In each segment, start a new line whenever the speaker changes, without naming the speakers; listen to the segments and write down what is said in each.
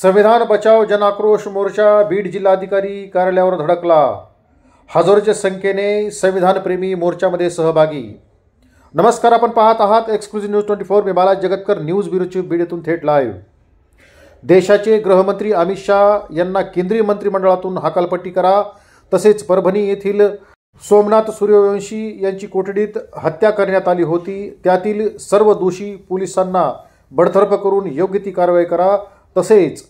संविधान बचाव जन आक्रोश मोर्चा बीड जिल्हाधिकारी कार्यालयावर धडकला। हजारोच्या संख्येने संविधानप्रेमी मोर्चामध्ये सहभागी। नमस्कार, आपण पाहत आहात एक्सक्लुझिव्ह न्यूज 24। मी बालाजी जगतकर, न्यूज ब्युरोची बीड येथून थेट लाईव्ह। देशाचे गृहमंत्री अमित शाह यांना केंद्रीय मंत्रिमंडळातून हकालपट्टी करा। तसेच परभणी येथील सोमनाथ सूर्यवंशी यांची कोठडीत हत्या करण्यात आली होती, त्यातील सर्व दोषी पोलिसांना बडतर्फ करून योग्य ती कारवाई करा। तसेच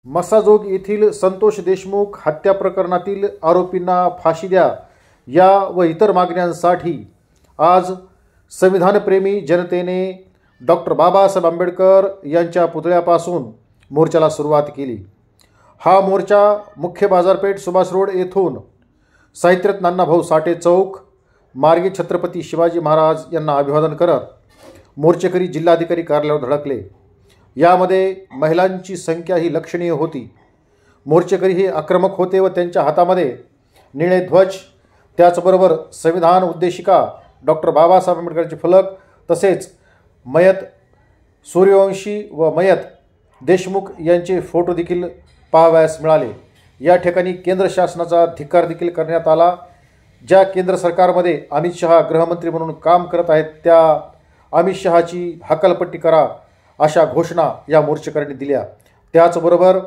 मसाजोग येथील संतोष देशमुख हत्या प्रकरणातील आरोपींना फाशी द्या, या व इतर मागण्यांसाठी आज संविधानप्रेमी जनतेने डॉक्टर बाबासाहेब आंबेडकर यांच्या पुतळ्यापासून मोर्चाला सुरुवात केली। हा मोर्चा मुख्य बाजारपेठ सुभाष रोड येथून साहित्यरत्न अण्णाभाऊ साठे चौक मार्गे छत्रपती शिवाजी महाराज यांना अभिवादन करत मोर्चेकरी जिल्हाधिकारी कार्यालयावर धडकले। यामध्ये महिलांची संख्या ही लक्षणीय होती। मोर्चेकरी हे आक्रमक होते व त्यांच्या हातामध्ये निळे ध्वज, त्याचबरोबर संविधान उद्देशिका, डॉक्टर बाबासाहेब आंबेडकरांचे फलक, तसेच मयत सूर्यवंशी व मयत देशमुख यांचे फोटो देखील पाहावयास मिळाले। या ठिकाणी केंद्र शासनाचा धिक्कार देखील करण्यात आला। ज्या केंद्र सरकारमध्ये अमित शहा गृहमंत्री म्हणून काम करत आहेत, त्या अमित शहाची हकालपट्टी करा अशा घोषणा या मोर्चेकऱ्यांनी दिल्या। त्याचबरोबर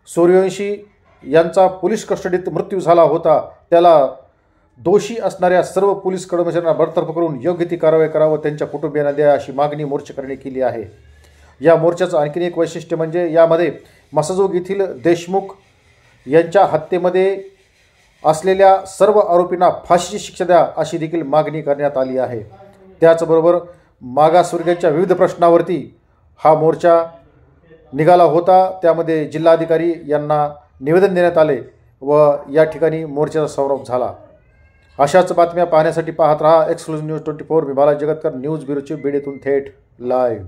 सूर्यवंशी यांचा पोलीस कस्टडीत मृत्यू झाला होता, त्याला दोषी असणाऱ्या सर्व पोलीस कर्मचाऱ्यांना बडतर्फ करून योग्य ती कारवाई करावं, त्यांच्या कुटुंबियांना द्या अशी मागणी मोर्चेकऱ्यांनी केली आहे। या मोर्चाचं आणखीन एक वैशिष्ट्य म्हणजे यामध्ये मसाजोग येथील देशमुख यांच्या हत्येमध्ये असलेल्या सर्व आरोपींना फाशीची शिक्षा द्या अशी देखील मागणी करण्यात आली आहे। त्याचबरोबर मागासवर्गीयांच्या विविध प्रश्नावरती हा मोर्चा निघाला होता। त्यामध्ये जिल्हाधिकारी यांना निवेदन देण्यात आले व या ठिकाणी मोर्चाचा समारोप झाला। अशाच बातम्या पाहण्यासाठी पाहत रहा एक्सक्लुझिव्ह न्यूज 24। मी बालाजी जगतकर, न्यूज ब्युरोची बीड येथून थेट लाईव्ह।